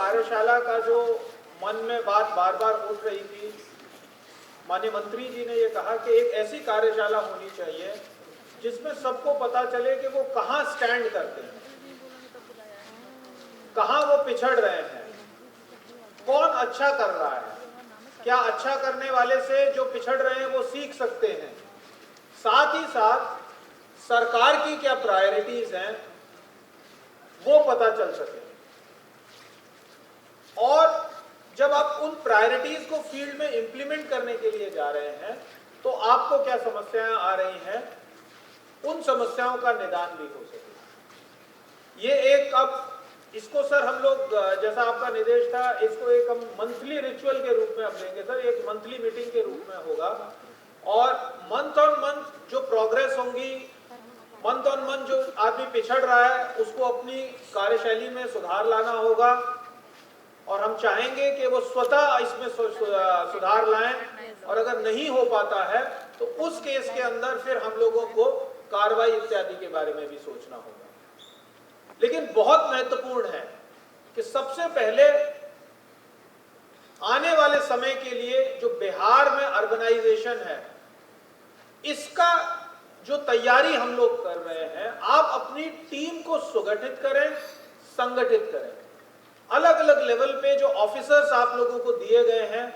कार्यशाला का जो मन में बात बार बार उठ रही थी, माननीय मंत्री जी ने ये कहा कि एक ऐसी कार्यशाला होनी चाहिए जिसमें सबको पता चले कि वो कहाँ स्टैंड करते हैं, कहाँ वो पिछड़ रहे हैं, कौन अच्छा कर रहा है, क्या अच्छा करने वाले से जो पिछड़ रहे हैं वो सीख सकते हैं, साथ ही साथ सरकार की क्या प्रायोरिटीज हैं वो पता चल सके। और जब आप उन प्रायोरिटीज को फील्ड में इंप्लीमेंट करने के लिए जा रहे हैं तो आपको क्या समस्याएं आ रही हैं, उन समस्याओं का निदान भी हो सके। ये एक, अब इसको सर हम लोग, जैसा आपका निर्देश था, इसको एक हम मंथली रिचुअल के रूप में अब लेंगे सर, एक मंथली मीटिंग के रूप में होगा और मंथ ऑन मंथ जो प्रोग्रेस होंगी, मंथ ऑन मंथ जो आदमी पिछड़ रहा है उसको अपनी कार्यशैली में सुधार लाना होगा और हम चाहेंगे कि वो स्वतः इसमें सुधार लाएं और अगर नहीं हो पाता है तो उस केस के अंदर फिर हम लोगों को कार्रवाई इत्यादि के बारे में भी सोचना होगा। लेकिन बहुत महत्वपूर्ण है कि सबसे पहले आने वाले समय के लिए जो बिहार में अर्बनाइजेशन है, इसका जो तैयारी हम लोग कर रहे हैं, आप अपनी टीम को सुगठित करें, संगठित करें। अलग अलग लेवल पे जो ऑफिसर्स आप लोगों को दिए गए हैं,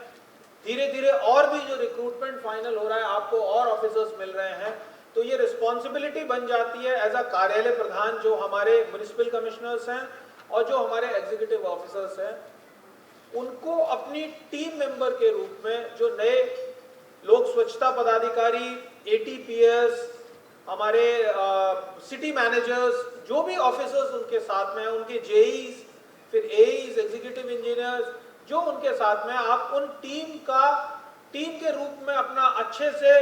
धीरे धीरे और भी जो रिक्रूटमेंट फाइनल हो रहा है, आपको और ऑफिसर्स मिल रहे हैं, तो ये रिस्पॉन्सिबिलिटी बन जाती है एज अ कार्यालय प्रधान जो हमारे म्युनिसिपल कमिश्नर्स हैं और जो हमारे एग्जीक्यूटिव ऑफिसर्स हैं, उनको अपनी टीम मेंबर के रूप में जो नए लोक स्वच्छता पदाधिकारी, एटीपीएस, हमारे सिटी मैनेजर्स, जो भी ऑफिसर्स उनके साथ में हैं, उनके जेईज, फिर एईज, एग्जीक्यूटिव इंजीनियर्स जो उनके साथ में, आप उन टीम के रूप में अपना अच्छे से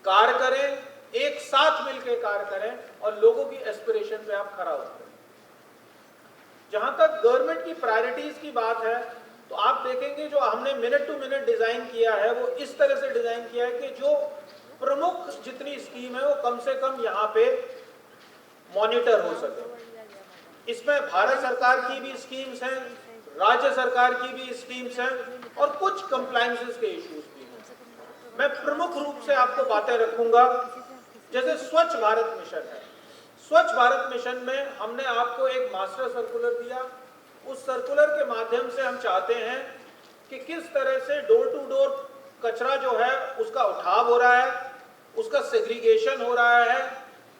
कार्य करें, एक साथ मिलकर कार्य करें और लोगों की एस्पिरेशन पे आप खरा उतरें। जहां तक गवर्नमेंट की प्रायोरिटीज की बात है तो आप देखेंगे जो हमने मिनट टू मिनट डिजाइन किया है वो इस तरह से डिजाइन किया है कि जो प्रमुख जितनी स्कीम है वो कम से कम यहाँ पे मॉनिटर हो सके। इसमें भारत सरकार की भी स्कीम्स हैं, राज्य सरकार की भी स्कीम्स हैं और कुछ कंप्लायंसेस के इश्यूज भी हैं। मैं प्रमुख रूप से आपको बातें रखूंगा, जैसे स्वच्छ भारत मिशन है। स्वच्छ भारत मिशन में हमने आपको एक मास्टर सर्कुलर दिया, उस सर्कुलर के माध्यम से हम चाहते हैं कि किस तरह से डोर टू डोर कचरा जो है उसका उठाव हो रहा है, उसका सेग्रीगेशन हो रहा है,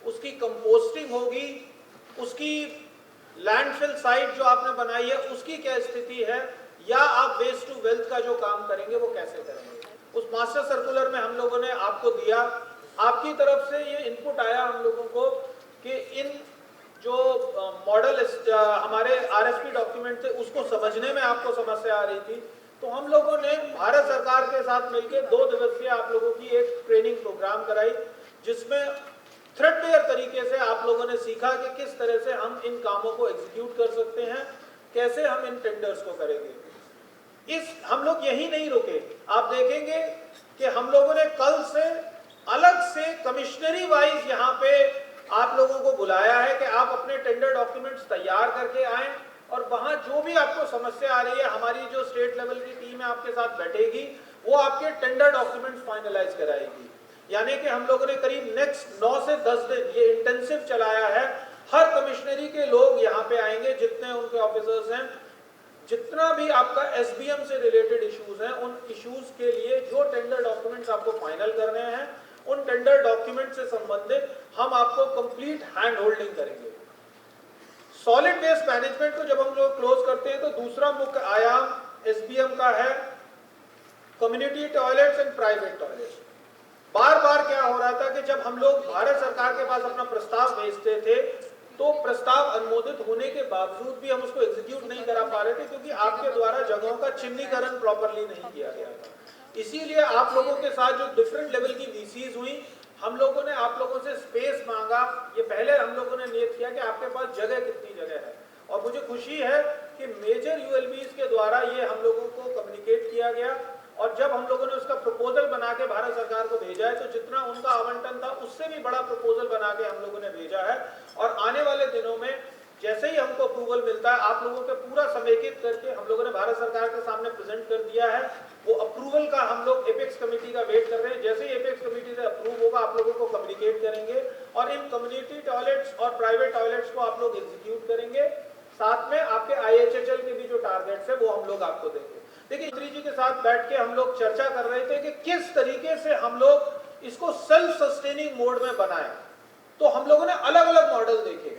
उसकी कंपोस्टिंग होगी, उसकी लैंडफिल साइट जो आपने बनाई है उसकी क्या स्थिति है, या आप वेस्ट टू वेल्थ का जो काम करेंगे वो कैसे करेंगे। उस मास्टर सर्कुलर में हम लोगों ने आपको दिया, आपकी तरफ से ये इनपुट आया हम लोगों को कि इन जो मॉडल हमारे आरएसपी डॉक्यूमेंट थे उसको समझने में आपको समस्या आ रही थी, तो हम लोगों ने भारत सरकार के साथ मिलकर 2 दिवसीय आप लोगों की एक ट्रेनिंग प्रोग्राम कराई, जिसमें थ्रेडबेयर तरीके से आप लोगों ने सीखा कि किस तरह से हम इन कामों को एग्जीक्यूट कर सकते हैं, कैसे हम इन टेंडर्स को करेंगे। हम लोग यही नहीं रुके, आप देखेंगे कि हम लोगों ने कल से अलग से कमिश्नरी वाइज यहाँ पे आप लोगों को बुलाया है कि आप अपने टेंडर डॉक्यूमेंट्स तैयार करके आएं और वहां जो भी आपको समस्या आ रही है, हमारी जो स्टेट लेवल की टीम है आपके साथ बैठेगी, वो आपके टेंडर डॉक्यूमेंट्स फाइनलाइज कराएगी। यानी कि हम लोगों ने करीब नेक्स्ट 9 से 10 दिन ये इंटेंसिव चलाया है। हर कमिश्नरी के लोग यहाँ पे आएंगे, जितने उनके ऑफिसर्स हैं, जितना भी आपका एसबीएम से रिलेटेड इश्यूज हैं, उन इश्यूज के लिए जो टेंडर डॉक्यूमेंट्स आपको फाइनल करने हैं, उन टेंडर डॉक्यूमेंट से संबंधित हम आपको कंप्लीट हैंड होल्डिंग करेंगे। सॉलिड वेस्ट मैनेजमेंट को जब हम लोग क्लोज करते हैं तो दूसरा मुख्य आयाम एसबीएम का है community toilets and private toilets. बार बार क्या हो रहा था कि जब हम लोग भारत सरकार के पास अपना प्रस्ताव भेजते थे तो प्रस्ताव अनुमोदित होने के बावजूद भी हम उसको एग्जीक्यूट नहीं करा पा रहे थे, क्योंकि आपके द्वारा जगहों का चिन्हीकरण प्रॉपरली नहीं किया गया था। इसीलिए आप लोगों के साथ जो डिफरेंट लेवल की वीसीज हुई, हम लोगों ने आप लोगों से स्पेस मांगा। ये पहले हम लोगों ने नियत किया कि आपके पास जगह कितनी जगह है, और मुझे खुशी है कि मेजर यूएलबीज के द्वारा ये हम लोगों को कम्युनिकेट किया गया, और जब हम लोगों ने उसका प्रपोजल बना के भारत सरकार को भेजा है तो जितना उनका आवंटन था उससे भी बड़ा प्रपोजल बना के हम लोगों ने भेजा है। और आने वाले दिनों में जैसे ही हमको अप्रूवल मिलता है, आप लोगों के पूरा समेकित करके हम लोगों ने भारत सरकार के सामने प्रेजेंट कर दिया है। वो अप्रूवल का हम लोग एपेक्स कमेटी का वेट कर रहे हैं। जैसे ही एपेक्स कमेटी से अप्रूव होगा, आप लोगों को कम्युनिकेट करेंगे और इन कम्युनिटी टॉयलेट्स और प्राइवेट टॉयलेट्स को आप लोग एग्जीक्यूट करेंगे। साथ में आपके IHHL के भी जो टारगेट्स है वो हम लोग आपको देंगे। देखिए, मंत्री जी के साथ बैठ के हम लोग चर्चा कर रहे थे कि किस तरीके से हम लोग इसको सेल्फ सस्टेनिंग मोड में बनाएं। तो हम लोगों ने अलग अलग मॉडल देखे।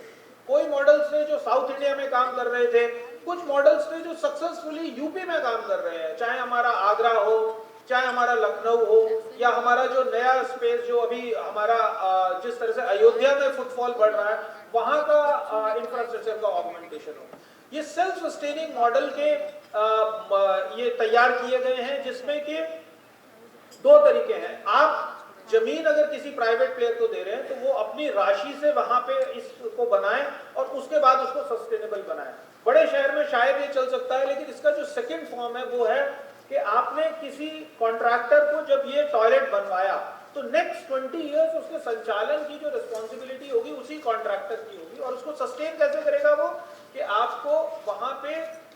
कोई मॉडल्स थे जो साउथ इंडिया में काम कर रहे थे, कुछ मॉडल्स थे जो सक्सेसफुली यूपी में काम कर रहे हैं, चाहे हमारा आगरा हो, चाहे हमारा लखनऊ हो, या हमारा जो नया स्पेस जो अभी हमारा जिस तरह से अयोध्या में फुटफॉल बढ़ रहा है, वहां का इंफ्रास्ट्रक्चर का ऑगमेंटेशन हो। ये सेल्फ सस्टेनिंग मॉडल के ये तैयार किए गए हैं, जिसमें कि दो तरीके हैं। आप जमीन अगर किसी प्राइवेट प्लेयर को दे रहे हैं तो वो अपनी राशि से वहां पे इसको बनाएं और उसके बाद उसको सस्टेनेबल बनाएं। बड़े शहर में शायद ये चल सकता है, लेकिन इसका जो सेकंड फॉर्म है वो है कि आपने किसी कॉन्ट्रैक्टर को जब ये टॉयलेट बनवाया तो नेक्स्ट 20 इयर्स उसके संचालन की जो रिस्पॉन्सिबिलिटी होगी उसी कॉन्ट्रैक्टर की होगी। और उसको सस्टेन कैसे करेगा वो, कि आपको वहां पे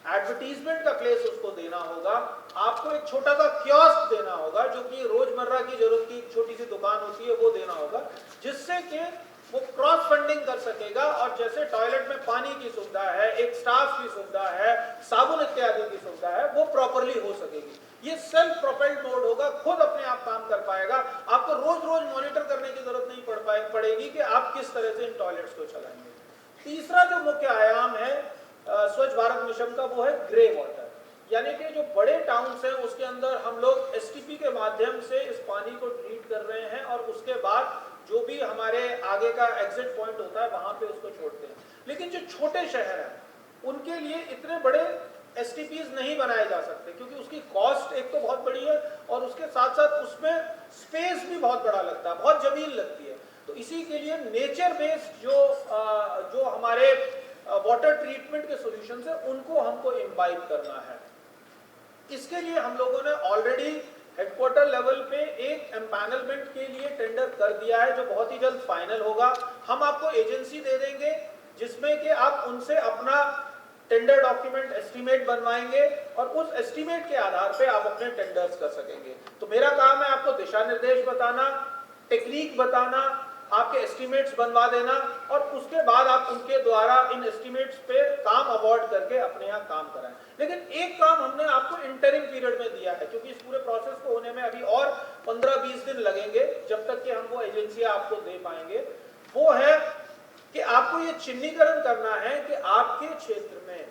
एडवर्टीजमेंट का प्लेस उसको देना होगा, आपको एक छोटा सा कियोस्क देना होगा जो कि रोजमर्रा की जरूरत की एक छोटी सी दुकान होती है वो देना होगा, जिससे कि वो क्रॉस फंडिंग कर सकेगा। और जैसे टॉयलेट में पानी की सुविधा है, एक स्टाफ की सुविधा है, साबुन इत्यादि की सुविधा है, वो प्रॉपरली हो सकेगी। ये सेल्फ प्रोपेल्ड मोड होगा, खुद अपने आप काम कर पाएगा। आपको रोज रोज मॉनिटर करने की जरूरत नहीं पड़ेगी कि आप किस तरह से इन टॉयलेट्स को चलाएंगे। तीसरा जो मुख्य आयाम है स्वच्छ भारत मिशन का, वो है ग्रे वाटर, यानी कि जो बड़े टाउन्स हैं उसके अंदर हम लोग STP के माध्यम से इस पानी को ट्रीट कर रहे हैं और उसके बाद जो भी हमारे आगे का एग्जिट पॉइंट होता है वहां पे उसको छोड़ते हैं। लेकिन जो छोटे शहर हैं उनके लिए इतने बड़े STPs नहीं बनाए जा सकते, क्योंकि उसकी कॉस्ट एक तो बहुत बड़ी है और उसके साथ साथ उसमें स्पेस भी बहुत बड़ा लगता है, बहुत जमीन लगती है। तो इसी के लिए नेचर बेस्ड जो हमारे वाटर ट्रीटमेंट के सॉल्यूशंस है उनको हमको इम्बाइब करना है। इसके लिए हम लोगों ने ऑलरेडी हेडक्वार्टर लेवल पे एक एम्पैनलमेंट के लिए टेंडर कर दिया है जो बहुत ही जल्द फाइनल होगा। हम आपको एजेंसी दे देंगे जिसमें कि आप उनसे अपना टेंडर डॉक्यूमेंट एस्टीमेट बनवाएंगे और उस एस्टीमेट के आधार पे आप अपने टेंडर्स कर सकेंगे। तो मेरा काम है आपको दिशा निर्देश बताना, टेक्निक बताना, आपके एस्टीमेट्स बनवा देना और उसके बाद आप उनके द्वारा इन एस्टीमेट्स पे काम अवॉर्ड करके अपने यहाँ काम कराएं। लेकिन एक काम हमने आपको इंटरिम पीरियड में दिया है, क्योंकि इस पूरे प्रोसेस को होने में अभी और 15-20 दिन लगेंगे जब तक कि हम वो एजेंसी आपको दे पाएंगे। वो है कि आपको ये चिन्हीकरण करना है कि आपके क्षेत्र में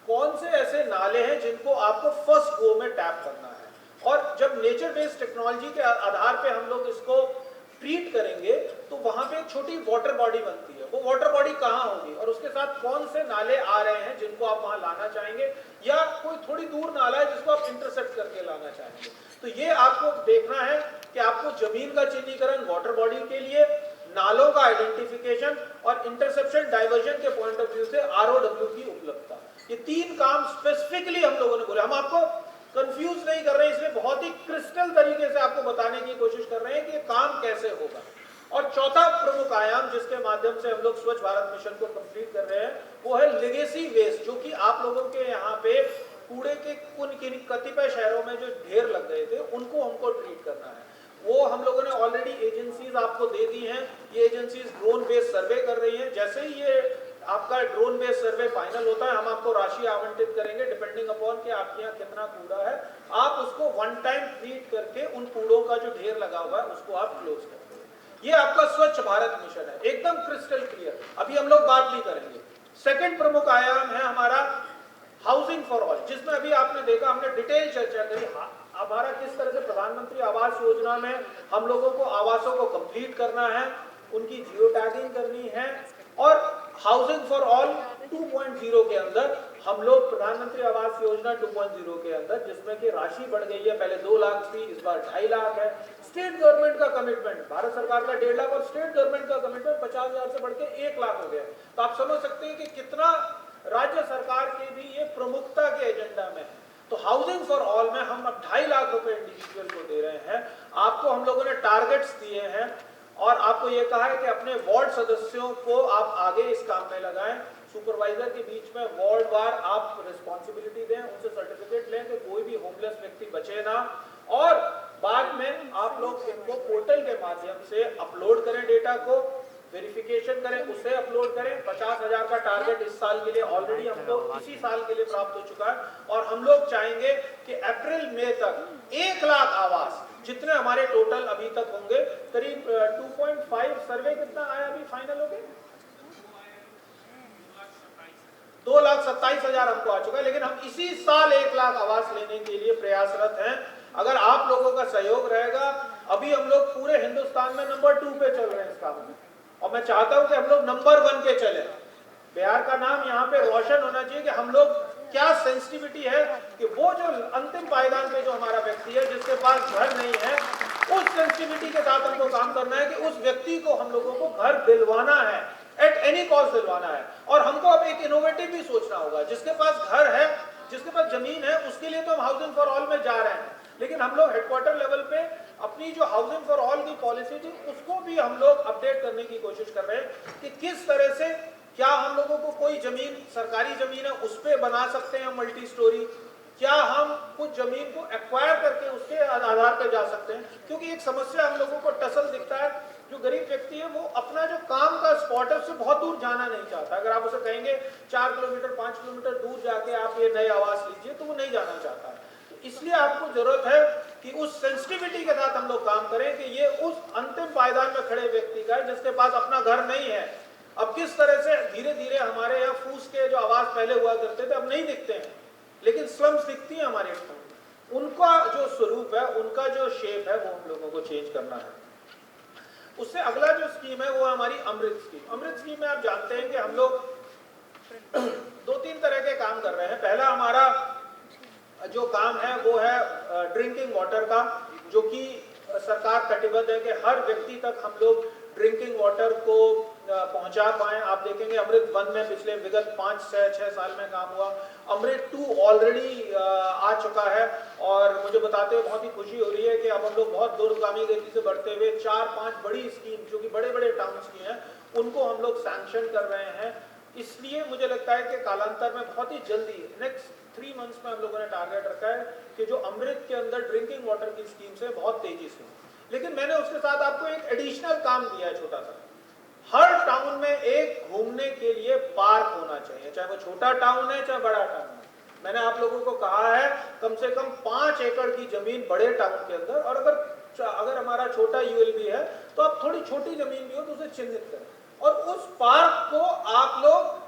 कौन से ऐसे नाले हैं जिनको आपको फर्स्ट गो में टैप करना है। और जब नेचर बेस्ड टेक्नोलॉजी के आधार पे हम लोग इसको ट्रीट करेंगे तो वहां पे एक छोटी वाटर बॉडी बनती है। वो वाटर बॉडी कहाँ होगी और उसके साथ कौन से नाले आ रहे हैं जिनको आप वहां लाना चाहेंगे, या कोई थोड़ी दूर नाला है जिसको आप इंटरसेप्ट करके लाना चाहेंगे। तो ये आपको देखना है कि आपको जमीन का चिन्हीकरण वाटर बॉडी के लिए, नालों का आइडेंटिफिकेशन और इंटरसेप्शन डाइवर्जन के पॉइंट ऑफ व्यू से ROW की उपलब्धता, ये 3 काम स्पेसिफिकली हम लोगों ने बोले। हम आपको कंफ्यूज नहीं कर रहे हैं, इसमें बहुत ही क्रिस्टल तरीके से आपको बताने की कोशिश कर रहे हैं कि काम कैसे होगा। और चौथा प्रमुख आयाम जिसके माध्यम से हम लोग स्वच्छ भारत मिशन को कंप्लीट कर रहे हैं वो है लेगेसी वेस्ट, जो कि आप लोगों के यहाँ पे कूड़े के कतिपय शहरों में जो ढेर लग गए थे उनको हमको ट्रीट करना है। वो हम लोगों ने ऑलरेडी एजेंसीज आपको दे दी हैं। ये एजेंसीज ड्रोन बेस्ड सर्वे कर रही हैं। जैसे ही ये आपका ड्रोन बेस्ड सर्वे फाइनल होता है हम आपको राशि आवंटित करेंगे डिपेंडिंग अपॉन कि आपके यहाँ कितना कूड़ा है। आप उसको वन टाइम ट्रीट करके उन कूड़ों का जो ढेर लगा हुआ है उसको आप क्लोज करेंगे। ये आपका स्वच्छ भारत मिशन है, एकदम क्रिस्टल क्लियर। अभी हम लोग बात नहीं करेंगे। सेकंड प्रमुख आयाम है हमारा हाउसिंग फॉर ऑल, जिसमें अभी आपने देखा हमने डिटेल चर्चा करी हमारा किस तरह से प्रधानमंत्री आवास योजना में हम लोगों को आवासों को कंप्लीट करना है, उनकी जियो टैगिंग करनी है। और हाउसिंग फॉर ऑल 2.0 के अंदर हम लोग प्रधानमंत्री आवास योजना 2.0 के अंदर, जिसमें कि राशि बढ़ गई है, पहले 2 लाख थी, इस बार 2.5 लाख है। स्टेट गवर्नमेंट का कमिटमेंट, भारत सरकार का 1.5 लाख और स्टेट गवर्नमेंट का कमिटमेंट 50,000 से बढ़ के 1 लाख हो गया। तो आप समझ सकते हैं कि कितना राज्य सरकार के भी ये प्रमुखता के एजेंडा में है। तो हाउसिंग फॉर ऑल में हम अब 2.5 लाख रुपए इंडिविजुअल को दे रहे हैं। आपको हम लोगों ने टारगेट्स दिए हैं और आपको ये कहा है कि अपने वार्ड सदस्यों को आप आगे इस काम में लगाएं। सुपरवाइजर के बीच में वार्ड वार आप रिस्पॉन्सिबिलिटी दें, उनसे सर्टिफिकेट लें कि कोई भी होमलेस व्यक्ति बचे ना, और बाद में आप लोग इनको पोर्टल के माध्यम से अपलोड करें, डेटा को वेरिफिकेशन करें, उसे अपलोड करें। 50,000 का टारगेट इस साल के लिए ऑलरेडी हमको इसी साल के लिए प्राप्त हो चुका है, और हम लोग चाहेंगे कि अप्रैल मई तक 1 लाख आवास जितने हमारे टोटल अभी तक होंगे, करीब 2.5 सर्वे कितना आया अभी फाइनल हो गए, 2,27,000 हमको आ चुका है, लेकिन हम इसी साल 1 लाख आवास लेने के लिए प्रयासरत हैं। अगर आप लोगों का सहयोग रहेगा, अभी हम लोग पूरे हिंदुस्तान में नंबर 2 पे चल रहे हैं इस काम में, और मैं चाहता हूं कि हम लोग नंबर 1 पे चले। बिहार का नाम यहाँ पे रोशन होना चाहिए कि हम लोग क्या सेंसिटिविटी है, कि वो जो अंतिम पायदान पे जो हमारा व्यक्ति है जिसके पास घर नहीं है, उस सेंसिटिविटी के साथ हमको काम करना है कि उस व्यक्ति को हम लोगों को घर दिलवाना है, एट एनी कॉस्ट दिलवाना है। और हमको अब एक इनोवेटिव भी सोचना होगा, जिसके पास घर है, जिसके पास जमीन है, उसके लिए तो हम हाउसिंग फॉर ऑल में जा रहे हैं, लेकिन हम लोग हेडक्वार्टर लेवल पे अपनी जो हाउसिंग फॉर ऑल की पॉलिसी थी उसको भी हम लोग अपडेट करने की कोशिश कर रहे हैं कि किस तरह से क्या हम लोगों को कोई जमीन, सरकारी जमीन है, उस पर बना सकते हैं मल्टी स्टोरी, क्या हम कुछ जमीन को एक्वायर करके उसके आधार पर जा सकते हैं। क्योंकि एक समस्या हम लोगों को टसल दिखता है, जो गरीब व्यक्ति है वो अपना जो काम का स्पॉट है उससे बहुत दूर जाना नहीं चाहता। अगर आप उसे कहेंगे 4 किलोमीटर 5 किलोमीटर दूर जाके आप ये नए आवास लीजिए, तो वो नहीं जाना चाहता है। तो इसलिए आपको जरूरत है कि उस सेंसिटिविटी के साथ हम लोग काम करें कि ये उस अंतिम पायदान में खड़े व्यक्ति का है जिसके पास अपना घर नहीं है। अब किस तरह से धीरे धीरे हमारे यहाँ फूस के जो आवास पहले हुआ करते थे अब नहीं दिखते हैं, लेकिन स्लम्स दिखती हैं हमारे, उनका जो स्वरूप है, उनका जो शेप है, वो हम लोगों को चेंज करना है। उससे अगला जो स्कीम है वो हमारी अमृत स्कीम। अमृत स्कीम में आप जानते हैं कि हम लोग 2-3 तरह के काम कर रहे हैं। पहला हमारा जो काम है वो है ड्रिंकिंग वाटर का, जो कि सरकार कटिबद्ध है कि हर व्यक्ति तक हम लोग ड्रिंकिंग वाटर को पहुंचा पाएं। आप देखेंगे अमृत 1 में पिछले विगत 5-6 साल में काम हुआ, अमृत 2 ऑलरेडी आ चुका है, और मुझे बताते हुए बहुत ही खुशी हो रही है कि अब हम लोग बहुत दूरगामी गति से बढ़ते हुए 4-5 बड़ी स्कीम जो कि बड़े बड़े टाउन्स की हैं उनको हम लोग सैंक्शन कर रहे हैं। इसलिए मुझे लगता है कि कालांतर में बहुत ही जल्दी नेक्स्ट 3 मंथ्स में हम लोगों ने टारगेट रखा है कि जो अमृत के अंदर ड्रिंकिंग वाटर की स्कीम से बहुत तेजी से। लेकिन मैंने उसके साथ आपको एक एडिशनल काम दिया है छोटा सा, हर टाउन में एक घूमने के लिए पार्क होना चाहिए, चाहे वो छोटा टाउन है चाहे बड़ा टाउन है। मैंने आप लोगों को कहा है कम से कम 5 एकड़ की जमीन बड़े टाउन के अंदर, और अगर हमारा छोटा यूएलबी है तो आप थोड़ी छोटी जमीन भी हो तो उसे चिन्हित करें और उस पार्क को आप लोग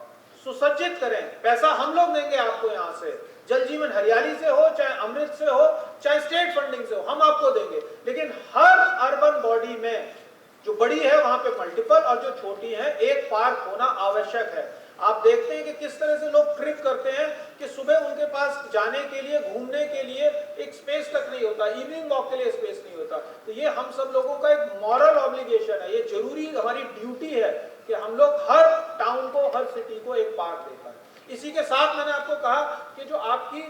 सुसज्जित करें। पैसा हम लोग देंगे आपको, यहाँ से जल जीवन हरियाली से हो, चाहे अमृत से हो, चाहे स्टेट फंडिंग से हो, हम आपको देंगे। लेकिन हर अर्बन बॉडी में जो बड़ी है वहां पे मल्टीपल, और जो छोटी है एक पार्क होना आवश्यक है। आप देखते हैं कि किस तरह से लोग ट्रिप करते हैं कि सुबह उनके पास जाने के लिए, घूमने के लिए एक स्पेस तक नहीं होता, इवनिंग वॉक के लिए स्पेस नहीं होता। तो ये हम सब लोगों का एक मॉरल ऑब्लिगेशन है, ये जरूरी हमारी ड्यूटी है कि हम लोग हर टाउन को, हर सिटी को एक पार्क देता है। इसी के साथ मैंने आपको कहा कि जो आपकी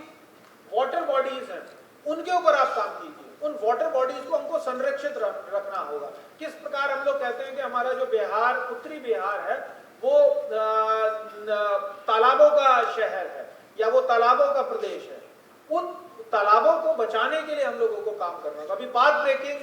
वाटर बॉडीज हैं उनके ऊपर आप काम कीजिए, उन वाटर बॉडीज को हमको संरक्षित रखना होगा। किस प्रकार हम लोग कहते हैं कि हमारा जो बिहार, उत्तरी बिहार है, वो तालाबों का शहर है या वो तालाबों का प्रदेश है। उन तालाबों को बचाने के लिए हम लोगों को काम करना होगा। अभी पाथ ब्रेकिंग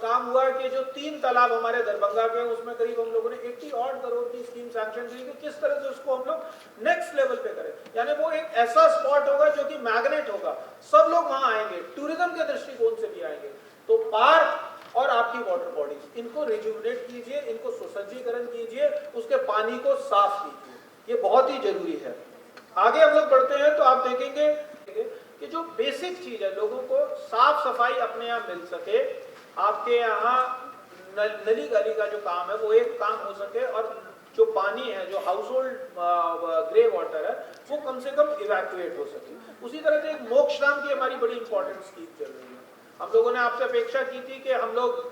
काम हुआ कि जो 3 तालाब हमारे दरभंगा के, उसमें करीब हम लोगों ने 80 करोड़ की स्कीम सैंक्शन की कि किस तरह से उसको हम लोग नेक्स्ट लेवल पे करें। यानी वो एक ऐसा स्पॉट होगा जो कि मैग्नेट होगा, सब लोग वहां आएंगे, टूरिज्म के दृष्टिकोण से भी आएंगे। तो पार्क और आपकी वाटर बॉडीज, इनको रिजुविनेट कीजिए, इनको सुसज्जीकरण कीजिए, उसके पानी को साफ कीजिए, ये बहुत ही जरूरी है। आगे हम लोग बढ़ते हैं तो आप देखेंगे कि जो बेसिक चीज है, लोगों को साफ सफाई अपने यहाँ मिल सके, आपके यहाँ नली गली का जो काम है वो एक काम हो सके, और जो पानी है, जो हाउस होल्ड ग्रे वाटर है, वो कम से कम इवैक्यूएट हो सके। उसी तरह से एक मोक्षधाम की हमारी बड़ी इंपॉर्टेंट स्कीम चल रही है। हम लोगों ने आपसे अपेक्षा की थी कि हम लोग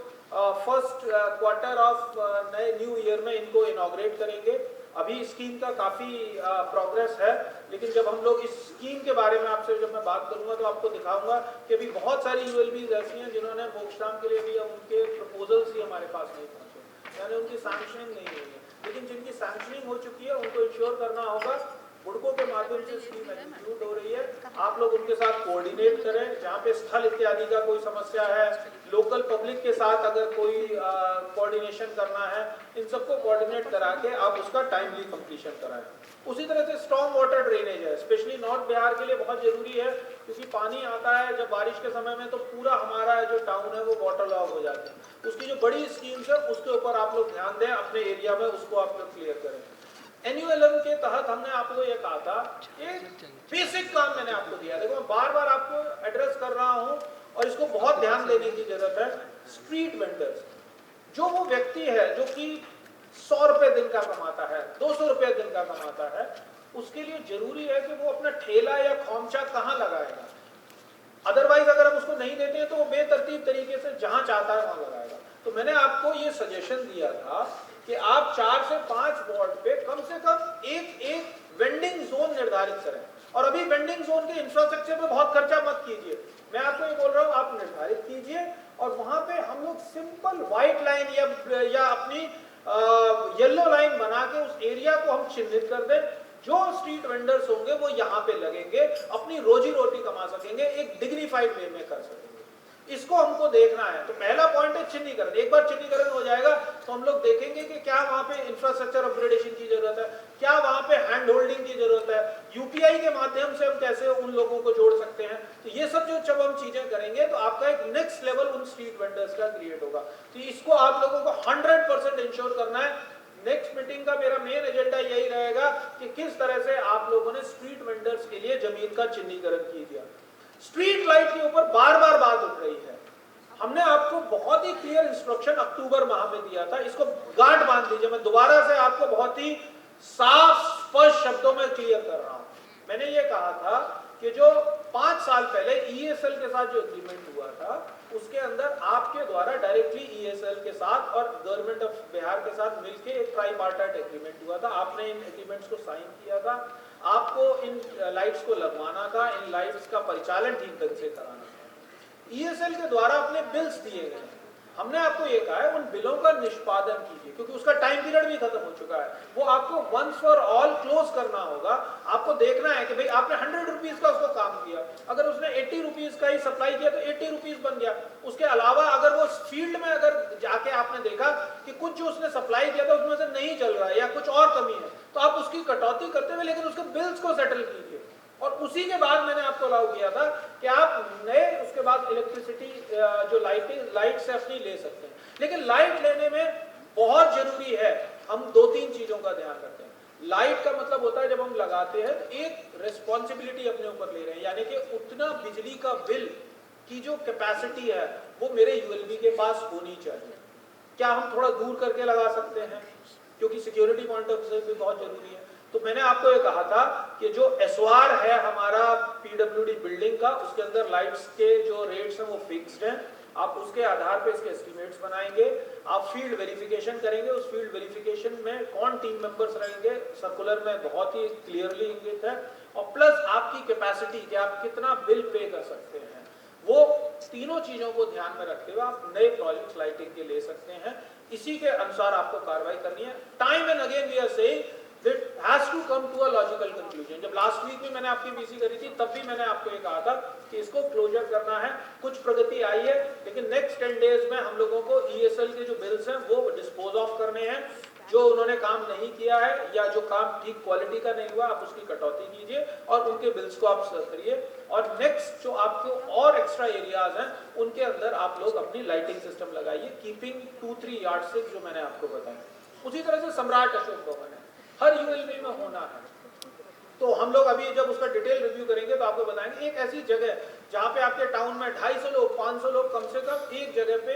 फर्स्ट क्वार्टर ऑफ नए न्यू ईयर में इनको इनॉग्रेट करेंगे। अभी स्कीम का काफी प्रोग्रेस है, लेकिन जब हम लोग इस स्कीम के बारे में आपसे जब मैं बात करूंगा तो आपको दिखाऊंगा कि अभी बहुत सारी यूएलबीज ऐसी हैं जिन्होंने मोक्षधाम के लिए भी उनके प्रपोजल्स ही हमारे पास नहीं पहुंचे, यानी उनकी सैंक्शनिंग नहीं हुई है। लेकिन जिनकी सैंक्शनिंग हो चुकी है उनको इंश्योर करना होगा। बुड़कों के माध्यम से स्कीम एग्जीक्यूट हो रही है, आप लोग उनके साथ कोऑर्डिनेट करें। जहाँ पे स्थल इत्यादि का कोई समस्या है, लोकल पब्लिक के साथ अगर कोई कोऑर्डिनेशन करना है, इन सबको कोऑर्डिनेट करा के आप उसका टाइमली कंप्लीशन कराएं। उसी तरह से स्ट्रॉन्ग वाटर ड्रेनेज है, स्पेशली नॉर्थ बिहार के लिए बहुत जरूरी है, क्योंकि पानी आता है जब बारिश के समय में तो पूरा हमारा जो टाउन है वो वाटर लॉग हो जाते हैं। उसकी जो बड़ी स्कीम्स है उसके ऊपर आप लोग ध्यान दें, अपने एरिया में उसको आप लोग क्लियर करें। एनयूएलएम के तहत हमने आपको ये कहा था, एक बेसिक काम मैंने आपको दिया, देखो मैं बार बार आपको एड्रेस कर रहा हूं और इसको बहुत ध्यान देने की जरूरत है। स्ट्रीट वेंडर्स, जो वो व्यक्ति है जो कि 100 रुपए दिन का कमाता है, 200 रुपए दिन का कमाता है, उसके लिए जरूरी है कि वो अपना ठेला या खोमचा कहां लगाएगा। अदरवाइज अगर हम उसको नहीं देते हैं तो वो बेतरतीब तरीके से जहां चाहता है वहां लगाएगा। तो मैंने आपको ये सजेशन दिया था कि आप 4 से 5 वार्ड पे कम से कम एक वेंडिंग जोन निर्धारित करें। और अभी वेंडिंग जोन के इंफ्रास्ट्रक्चर पे बहुत खर्चा मत कीजिए, मैं आपको ये बोल रहा हूँ आप निर्धारित कीजिए और वहां पे हम लोग सिंपल व्हाइट लाइन या अपनी येलो लाइन बना के उस एरिया को हम चिन्हित कर दें। जो स्ट्रीट वेंडर्स होंगे वो यहाँ पे लगेंगे, अपनी रोजी रोटी कमा सकेंगे, एक डिग्निफाइड वे में कर सकेंगे। इसको हमको देखना है। तो पहला पॉइंट है चिन्हीकरण। एक बार चिन्हीकरण हो जाएगा तो हम लोग देखेंगे कि क्या वहां पे इंफ्रास्ट्रक्चर अपग्रेडेशन की जरूरत है, क्या वहां पे हैंड होल्डिंग की जरूरत है, यूपीआई के माध्यम से हम कैसे उन लोगों को जोड़ सकते हैं। तो ये सब जो जब हम चीजें करेंगे तो आपका एक नेक्स्ट लेवल उन स्ट्रीट वेंडर्स का क्रिएट होगा। तो इसको आप लोगों को 100% इंश्योर करना है। नेक्स्ट मीटिंग का मेरा मेन एजेंडा यही रहेगा कि किस तरह से आप लोगों ने स्ट्रीट वेंडर्स के लिए जमीन का चिन्हीकरण किया। स्ट्रीट लाइट के ऊपर बार बार बात उठ रही है, हमने आपको बहुत ही क्लियर इंस्ट्रक्शन अक्टूबर माह में दिया था, इसको गांठ बांध लीजिए। मैं दोबारा से आपको बहुत ही साफ स्पष्ट शब्दों में क्लियर कर रहा हूं। मैंने ये कहा था कि जो 5 साल पहले ईएसएल के साथ जो एग्रीमेंट हुआ था उसके अंदर आपके द्वारा डायरेक्टली ईएसएल के साथ और गवर्नमेंट ऑफ बिहार के साथ मिलकर एक ट्राइपार्टाइट एग्रीमेंट हुआ था। आपने इन एग्रीमेंट्स को साइन किया था, आपको इन लाइट्स को लगवाना था, इन लाइट्स का परिचालन ठीक ढंग से कराना था। ईएसएल के द्वारा अपने बिल्स दिए गए, हमने आपको ये कहा है उन बिलों का निष्पादन कीजिए, क्योंकि उसका टाइम पीरियड भी खत्म हो चुका है। वो आपको वंस फॉर ऑल क्लोज करना होगा। आपको देखना है कि भाई आपने 100 रुपीज का उसको काम किया, अगर उसने 80 रुपीज का ही सप्लाई किया तो 80 रुपीज बन गया। उसके अलावा अगर वो फील्ड में अगर जाके आपने देखा कि कुछ जो उसने सप्लाई किया था उसमें से नहीं चल रहा है या कुछ और कमी है, तो आप उसकी कटौती करते हुए लेकिन उसके बिल्स को सेटल कीजिए। और उसी के बाद मैंने आपको अलाउ किया था कि आप नए उसके बाद इलेक्ट्रिसिटी जो लाइट से अपनी ले सकते हैं। लेकिन लाइट लेने में बहुत जरूरी है हम 2-3 चीजों का ध्यान रखते हैं। लाइट का मतलब होता है जब हम लगाते हैं तो एक रिस्पॉन्सिबिलिटी अपने ऊपर ले रहे हैं, यानी कि उतना बिजली का बिल की जो कैपेसिटी है वो मेरे यूएलबी के पास होनी चाहिए। क्या हम थोड़ा दूर करके लगा सकते हैं, क्योंकि सिक्योरिटी पॉइंट ऑफ व्यू भी बहुत जरूरी है। तो मैंने आपको ये कहा था कि जो एसओआर है हमारा पीडब्ल्यूडी बिल्डिंग का, उसके अंदर लाइट्स के जो रेट्स हैं वो फिक्स्ड हैं। आप उसके आधार पे इसके एस्टिमेट्स बनाएंगे, आप फील्ड वेरिफिकेशन करेंगे। उस फील्ड वेरिफिकेशन में कौन टीम मेंबर्स रहेंगे सर्कुलर में बहुत ही क्लियरली इंगित है। और प्लस आपकी कैपेसिटी कि आप कितना बिल पे कर सकते हैं, वो तीनों चीजों को ध्यान में रखते हुए आप नए प्रोजेक्ट्स लाइटिंग के ले सकते हैं। इसी के अनुसार आपको कार्रवाई करनी है। Time and again we are saying It has to come to a logical conclusion। जब लास्ट वीक में मैंने आपकी बीसी करी थी तब भी मैंने आपको ये कहा था कि इसको क्लोजर करना है। कुछ प्रगति आई है, लेकिन नेक्स्ट 10 डेज में हम लोगों को ईएसएल के जो बिल्स हैं वो डिस्पोज ऑफ करने हैं। जो उन्होंने काम नहीं किया है या जो काम ठीक क्वालिटी का नहीं हुआ, आप उसकी कटौती कीजिए और उनके बिल्स को आप सर्व करिए। और नेक्स्ट जो आपको और एक्स्ट्रा एरियाज हैं उनके अंदर आप लोग अपनी लाइटिंग सिस्टम लगाइए, कीपिंग 2-3 यार्ड से जो मैंने आपको बताया। उसी तरह से सम्राट अशोक भवन है, हर यूएलबी में होना है। तो हम लोग अभी जब उसका डिटेल रिव्यू करेंगे तो आपको बताएंगे एक ऐसी जगह जहां पे आपके टाउन में 250 लोग 500 लोग कम से कम एक जगह पे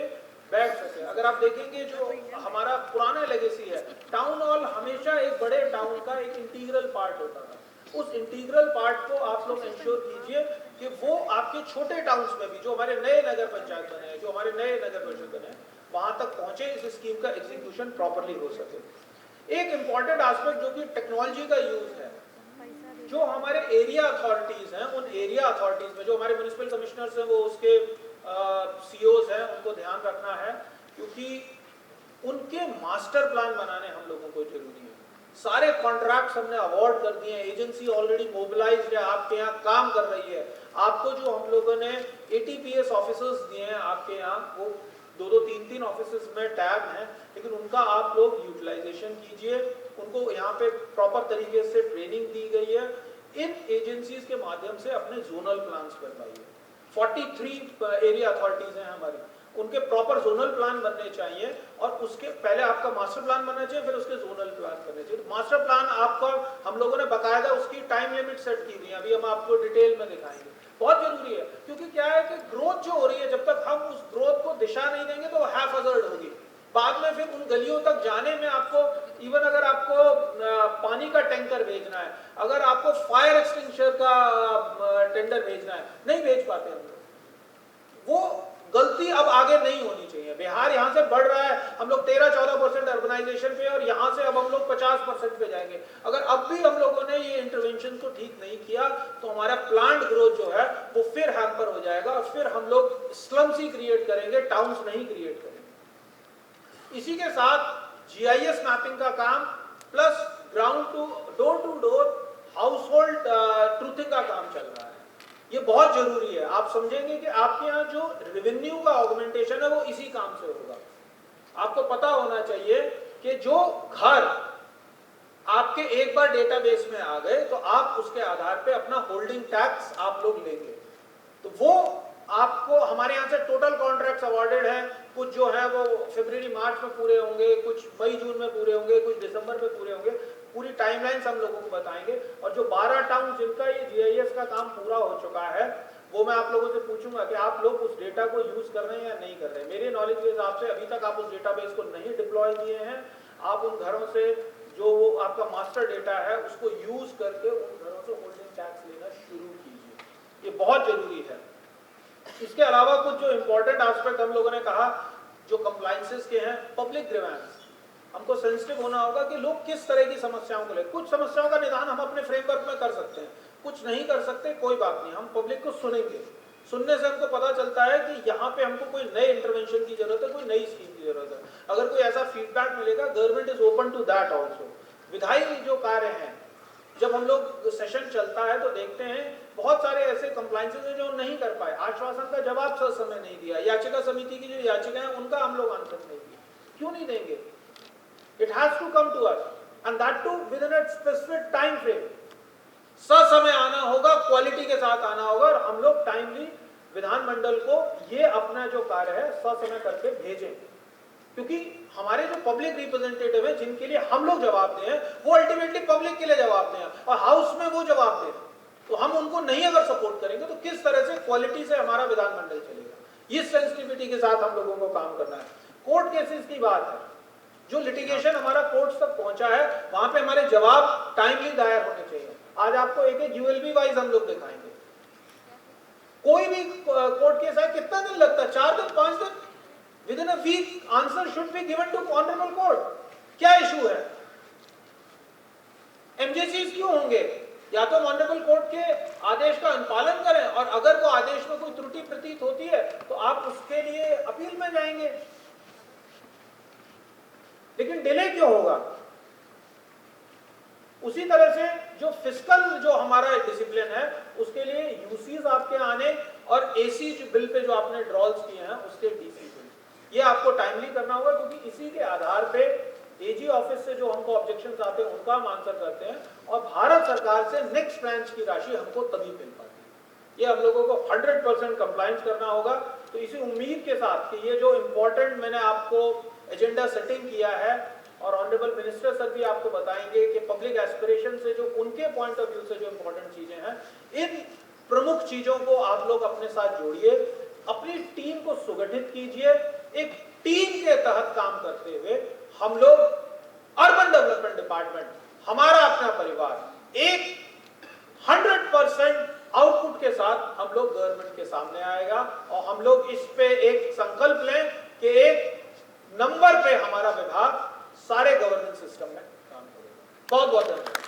बैठ सके। अगर आप देखेंगे जो हमारा पुराना लेगेसी है, टाउन हॉल हमेशा एक बड़े टाउन का एक इंटीग्रल पार्ट होता था। उस इंटीग्रल पार्ट को आप लोग इंश्योर कीजिए कि वो आपके छोटे टाउन्स में भी, जो हमारे नए नगर पंचायत बने हैं, जो हमारे नए नगर परिषद बने हैं, वहां तक पहुंचे, इस स्कीम का एग्जीक्यूशन प्रॉपरली हो सके। एक इंपॉर्टेंट एस्पेक्ट जो कि टेक्नोलॉजी का यूज है, जो हमारे एरिया अथॉरिटीज हैं, उन एरिया अथॉरिटीज में जो हमारे म्युनिसिपल कमिश्नर्स हैं वो उसके सीओज हैं, उनको ध्यान रखना है। क्योंकि उनके मास्टर प्लान बनाने हम लोगों को जरूरी है। सारे कॉन्ट्रैक्ट्स हमने अवार्ड कर दिए हैं, एजेंसी ऑलरेडी मोबिलाइज्ड है, आपके यहाँ काम कर रही है। आपको जो हम लोगों ने ATPS ऑफिसर्स दिए हैं आपके यहाँ, वो 2-2, 3-3 ऑफिसर्स में टैब हैं, लेकिन उनका आप लोग यूटिलाइजेशन कीजिए, उनको यहाँ पे प्रॉपर तरीके से ट्रेनिंग दी गई है। इन एजेंसीज के माध्यम से अपने जोनल प्लान्स बनवाइए। 43 एरिया अथॉरिटीज हैं हमारी, उनके प्रॉपर जोनल प्लान बनने चाहिए, और उसके पहले आपका मास्टर प्लान बनना चाहिए, फिर उसके जोनल प्लान बनने चाहिए। तो मास्टर प्लान आपका हम लोगों ने बकायदा उसकी टाइम लिमिट सेट की हुई है, अभी हम आपको डिटेल में दिखाएंगे। बहुत जरूरी है, क्योंकि क्या है कि ग्रोथ जो हो रही है, जब तक हम उस ग्रोथ को दिशा नहीं देंगे तो हैफहज़र्ड होगी। बाद में फिर उन गलियों तक जाने में आपको, इवन अगर आपको पानी का टैंकर भेजना है, अगर आपको फायर एक्सटिंग्विशर का टेंडर भेजना है, नहीं भेज पाते हम लोग। वो गलती अब आगे नहीं होनी चाहिए। बिहार यहाँ से बढ़ रहा है, हम लोग 13-14% अर्बनाइजेशन पे, और यहाँ से अब हम लोग 50% पे जाएंगे। अगर अब भी हम लोगों ने ये इंटरवेंशन को ठीक नहीं किया तो हमारा प्लांट ग्रोथ जो है वो फिर हैम्पर हो जाएगा, और फिर हम लोग स्लम्स ही क्रिएट करेंगे, टाउन्स नहीं क्रिएट करेंगे। इसी के साथ GIS मैपिंग का काम plus ground to door household truthing का काम चल रहा है। ये बहुत जरूरी है। आप समझेंगे कि आपके यहाँ जो रेवेन्यू का ऑगमेंटेशन है वो इसी काम से होगा। आपको पता होना चाहिए कि जो घर आपके एक बार डेटाबेस में आ गए तो आप उसके आधार पे अपना होल्डिंग टैक्स आप लोग लेंगे। तो वो आपको हमारे यहाँ से टोटल कॉन्ट्रैक्ट्स अवॉर्डेड हैं, कुछ जो है वो फरवरी-मार्च में पूरे होंगे, कुछ मई-जून में पूरे होंगे, कुछ दिसंबर में पूरे होंगे। पूरी टाइमलाइंस हम लोगों को बताएंगे। और जो 12 टाउन जिनका ये GIS का काम पूरा हो चुका है, वो मैं आप लोगों से पूछूंगा कि आप लोग उस डेटा को यूज कर रहे हैं या नहीं कर रहे हैं। मेरे नॉलेज के हिसाब से अभी तक आप उस डेटाबेस को नहीं डिप्लॉय किए हैं। आप उन घरों से जो वो आपका मास्टर डेटा है उसको यूज करके उन घरों से होल्डिंग टैक्स लेना शुरू कीजिए। ये बहुत जरूरी है। इसके अलावा कुछ जो इंपॉर्टेंट एस्पेक्ट हम लोगों ने कहा जो कंप्लायंसेस के हैं, पब्लिक ग्रीवेंस। हमको सेंसिटिव होना होगा कि लोग किस तरह की समस्याओं को ले। कुछ समस्याओं का निदान हम अपने फ्रेमवर्क में कर सकते हैं, कुछ नहीं कर सकते, कोई बात नहीं, हम पब्लिक को सुनेंगे। सुनने से हमको पता चलता है कि यहाँ पे हमको कोई नए इंटरवेंशन की जरूरत है, कोई नई स्कीम की जरूरत है। अगर कोई ऐसा फीडबैक मिलेगा, government is open to that also. विधायी जो कार्य हैं, जब हम लोग सेशन चलता है तो देखते हैं बहुत सारे ऐसे कंप्लायंसेस हैं जो नहीं कर पाए, आश्वासन का जवाब समय नहीं दिया, याचिका समिति की जो याचिका है उनका हम लोग आंसर नहीं दिया। क्यों नहीं देंगे? It has to come to us, and that too within a specific time frame. ससमय आना होगा, क्वालिटी के साथ आना होगा, और हम लोग टाइमली विधानमंडल को ये अपना जो कार्य है ससमय करके भेजें। क्योंकि हमारे जो पब्लिक रिप्रेजेंटेटिव हैं जिनके लिए हम लोग जवाब दें, वो अल्टीमेटली पब्लिक के लिए जवाब दें, और हाउस में वो जवाब दें। तो हम उनको नहीं अगर सपोर्ट करेंगे तो किस तरह से क्वालिटी से हमारा विधानमंडल चलेगा। इस सेंसिटिविटी के साथ हम लोगों को काम करना है। कोर्ट केसेस की बात है, जो लिटिगेशन हमारा कोर्ट्स तक पहुंचा है वहां पे हमारे जवाब टाइमली दायर होने चाहिए। आज आपको एक ULB वाइज हम लोग दिखाएंगे। कोई भी कोर्ट केस है, कितना दिन लगता है? 4 दिन, 5 दिन? Within a week answer should be given to honourable court. क्या इशू है? MJCs क्यों होंगे? या तो ऑनरेबल कोर्ट के आदेश का अनुपालन करें, और अगर वो आदेश में कोई त्रुटि प्रतीत होती है तो आप उसके लिए अपील में जाएंगे। लेकिन डिले क्यों होगा? उसी तरह से जो फिस्कल जो हमारा डिसिप्लिन है उसके लिए यूसीज आपके आने, और एसी बिल पे जो आपने ड्रॉल्स किए हैं उसके डीसी बिल, ये आपको टाइमली करना होगा। क्योंकि इसी के आधार पे AG ऑफिस से जो हमको ऑब्जेक्शंस आते हैं उनका हम आंसर करते हैं, और भारत सरकार से नेक्स्ट ब्रांच की राशि हमको तभी मिल पाती है। ये हम लोगों को 100% कंप्लायंस करना होगा। तो इसी उम्मीद के साथ कि ये जो इम्पोर्टेंट मैंने आपको एजेंडा सेटिंग किया है, और ऑनरेबल मिनिस्टर सर भी आपको बताएंगे कि पब्लिक एस्पिरेशन से जो उनके पॉइंट ऑफ व्यू से जो इम्पोर्टेंट चीजें हैं, इन प्रमुख चीजों को आप लोग अपने साथ जोड़िए, अपनी टीम को सुगठित कीजिए। एक टीम के तहत काम करते हुए हम लोग अर्बन डेवलपमेंट डिपार्टमेंट, हमारा अपना परिवार, एक 100% आउटपुट के साथ हम लोग गवर्नमेंट के सामने आएगा, और हम लोग इस पे एक संकल्प लें कि एक नंबर पे हमारा विभाग सारे गवर्नेंस सिस्टम में काम करेगा। बहुत बहुत धन्यवाद।